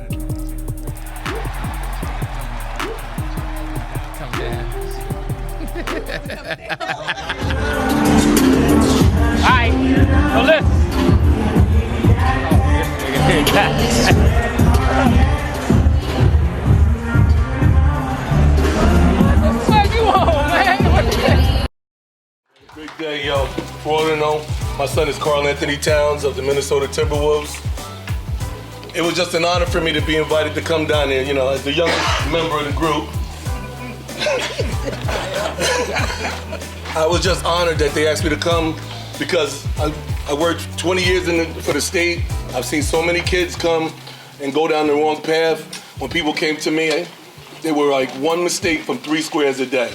Come down. All right, so listen. What you want, man? What you think? Big day, yo. For all to know, my son is Carl Anthony Towns of the Minnesota Timberwolves. It was just an honor for me to be invited to come down there, as the youngest member of the group. I was just honored that they asked me to come, because I worked 20 years for the state. I've seen so many kids come and go down the wrong path. When people came to me, they were like one mistake from 3 squares a day.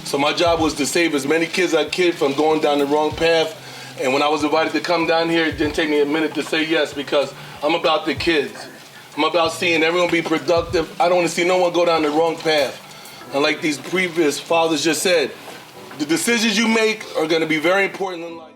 So my job was to save as many kids as I could from going down the wrong path. And when I was invited to come down here, it didn't take me a minute to say yes, because I'm about the kids. I'm about seeing everyone be productive. I don't want to see no one go down the wrong path. And like these previous fathers just said, the decisions you make are going to be very important in life.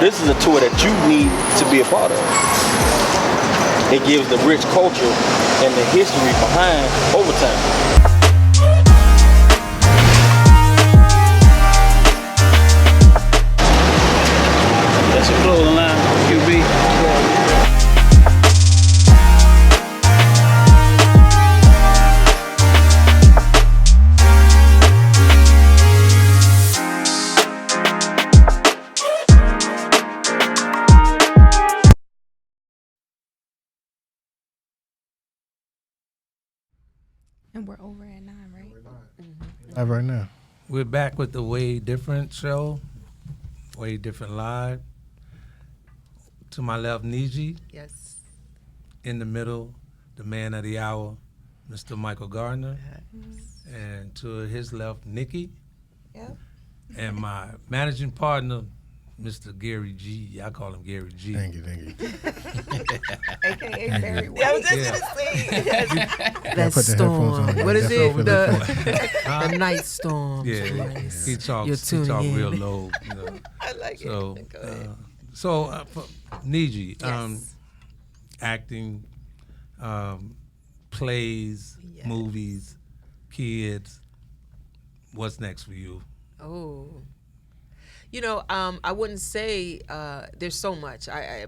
this is a tour that you need to be a part of. It gives the rich culture and the history behind overtime. That's your clothing line, QB. And we're over at 9, right? Live right now. We're back with the Wadedifferent show, Wadedifferent Live. To my left, Niji. Yes. In the middle, the man of the hour, Mr. Michael Gardner. And to his left, Nikki. Yep. And my managing partner, Mr. Gary G. I call him Gary G. Thank you. AKA Barry White. Yeah, I was just gonna say that put the storm. headphones on. What is That's it? what The night storm. Yeah, he talks real low. You know. I like so, it. Go ahead. For Niji, Yes. acting, plays, Yes. movies, kids. What's next for you? Oh, you know, I wouldn't say there's so much. I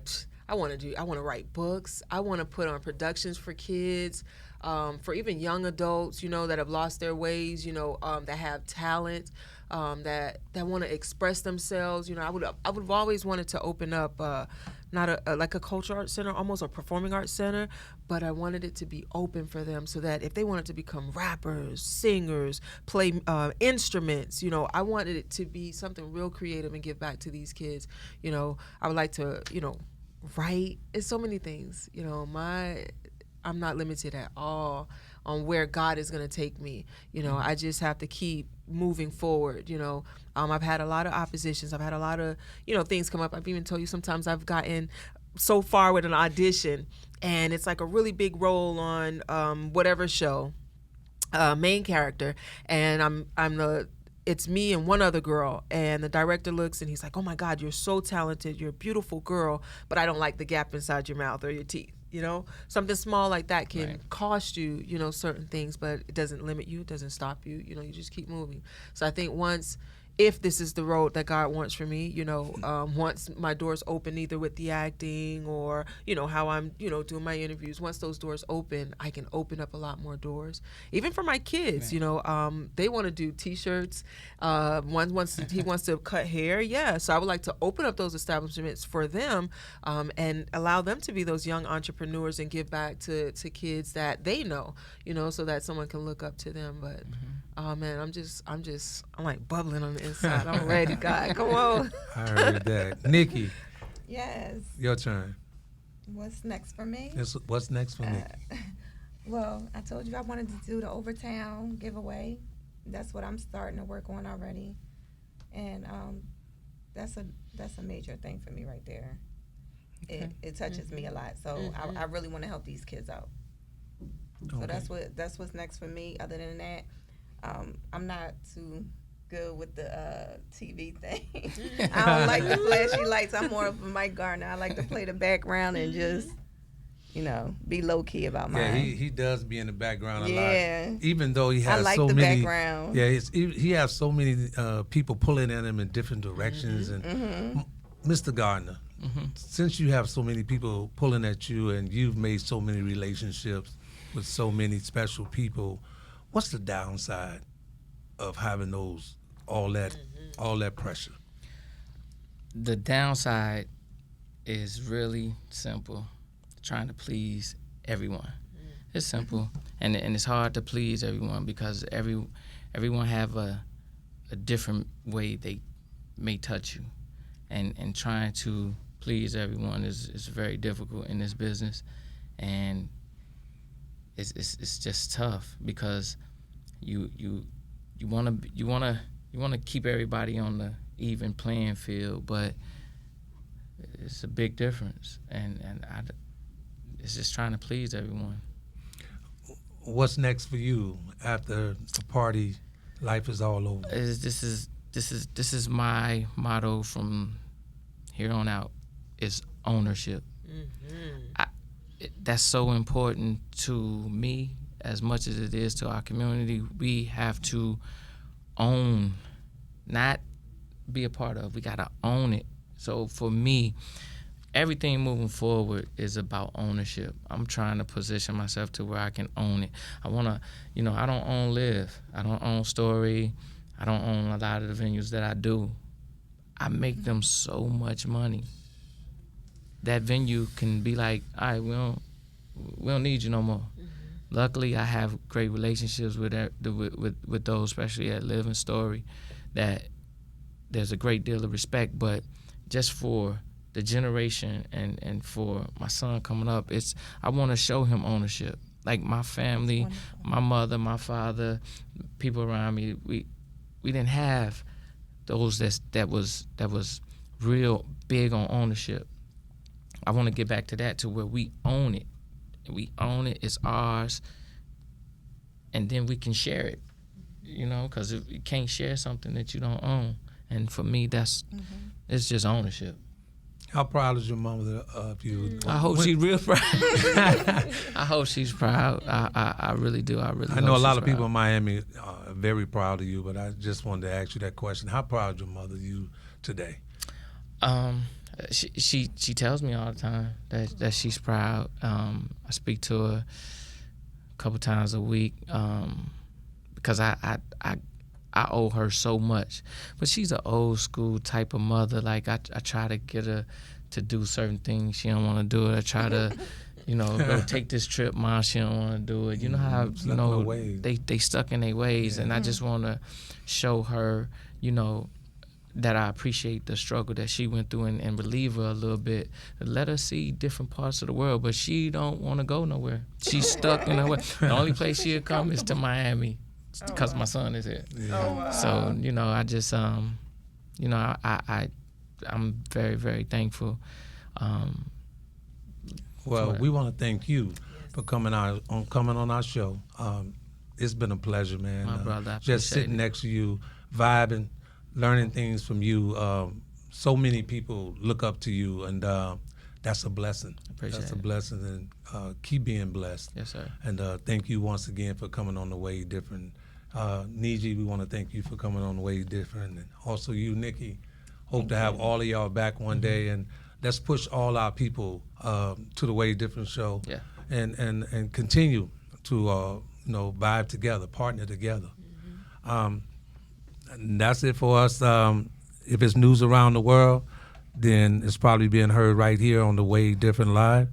want to do. I want to write books. I want to put on productions for kids, for even young adults. You know, that have lost their ways. You know, that have talent, that want to express themselves. You know, I would have always wanted to open up not like a cultural arts center, almost a performing arts center, but I wanted it to be open for them so that if they wanted to become rappers, singers, play instruments, you know, I wanted it to be something real creative and give back to these kids. You know, I would like to, you know, write. It's so many things. You know, I'm not limited at all on where God is going to take me. You know, I just have to keep moving forward. You know, I've had a lot of oppositions. I've had a lot of, you know, things come up. I've even told you sometimes I've gotten so far with an audition and it's like a really big role on whatever show, main character, and it's me and one other girl, and the director looks and he's like, oh my God, you're so talented, you're a beautiful girl, but I don't like the gap inside your mouth or your teeth. You know, something small like that can cost you, you know, certain things, but it doesn't limit you, it doesn't stop you, you know, you just keep moving. So I think if this is the road that God wants for me, you know, once my doors open, either with the acting or, you know, how I'm, you know, doing my interviews, once those doors open, I can open up a lot more doors. Even for my kids, you know, they want to do T-shirts. One wants he wants to cut hair. Yeah. So I would like to open up those establishments for them and allow them to be those young entrepreneurs and give back to kids that they know, you know, so that someone can look up to them. But, oh man, I'm like bubbling on the inside. I'm ready, God. Come on. I heard that. Nikki. Yes. Your turn. What's next for me? What's next for Nikki? Well, I told you I wanted to do the Overtown giveaway. That's what I'm starting to work on already. And that's a major thing for me right there. Okay. It touches me a lot. So I really want to help these kids out. So that's what's next for me. Other than that, I'm not too good with the TV thing. I don't like the flashy lights. I'm more of a Mike Gardner. I like to play the background and just, you know, be low key about mine. Yeah, he does be in the background a lot. Yeah. Even though he has I like so the many. background. Yeah, he has so many people pulling at him in different directions. And Mr. Gardner, since you have so many people pulling at you and you've made so many relationships with so many special people, what's the downside of having all that pressure? The downside is really simple, trying to please everyone. It's simple, and it's hard to please everyone because everyone have a different way they may touch you, and trying to please everyone is very difficult in this business, and it's just tough because you want to keep everybody on the even playing field, but it's a big difference, and it's just trying to please everyone. What's next for you after the party? Life is all over. This is my motto from here on out is ownership. That's so important to me as much as it is to our community. We have to own, not be a part of. We got to own it. So for me, everything moving forward is about ownership. I'm trying to position myself to where I can own it. I want to, I don't own Live. I don't own Story. I don't own a lot of the venues that I do. I make them so much money. That venue can be like, all right, we don't need you no more. Luckily, I have great relationships with those, especially at Live and Story, that there's a great deal of respect. But just for the generation and for my son coming up, I want to show him ownership. Like my family, my mother, my father, people around me, we didn't have those that was real big on ownership. I want to get back to that, to where we own it. We own it, it's ours, and then we can share it, because you can't share something that you don't own. And for me, it's just ownership. How proud is your mother of you? I hope she's real proud. I hope she's proud. I really do. I know a lot of people in Miami are very proud of you, but I just wanted to ask you that question. How proud is your mother of you today? She tells me all the time that she's proud. I speak to her a couple times a week because I owe her so much. But she's an old school type of mother. Like I try to get her to do certain things. She don't want to do it. I try to, go take this trip, Mom. She don't want to do it. You know how they stuck in their ways, and I just want to show her, that I appreciate the struggle that she went through and relieve her a little bit. Let her see different parts of the world, but she don't want to go nowhere. She's stuck in her way. The only place she'll come is to Miami because my son is here. Yeah. So, I just, I'm very, very thankful. Well, we want to thank you for coming on our show. It's been a pleasure, man. My brother, I just sitting next to you, vibing, learning things from you. So many people look up to you, and that's a blessing. That's a blessing, and keep being blessed. Yes, sir. And thank you once again for coming on the Way Different. Niji, we want to thank you for coming on the Way Different, and also you, Nikki. Hope to have all of y'all back one day, and let's push all our people to the Way Different show. Yeah. And continue to vibe together, partner together. And that's it for us. If it's news around the world, then it's probably being heard right here on the Way Different Live.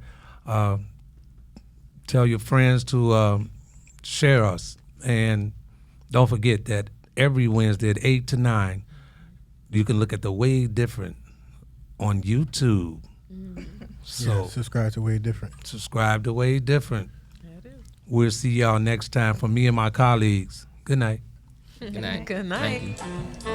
Tell your friends to share us. And don't forget that every Wednesday at 8 to 9, you can look at the Way Different on YouTube. So subscribe to Way Different. Subscribe to Way Different. We'll see y'all next time. From me and my colleagues, good night. Good night. Good night. Thank you.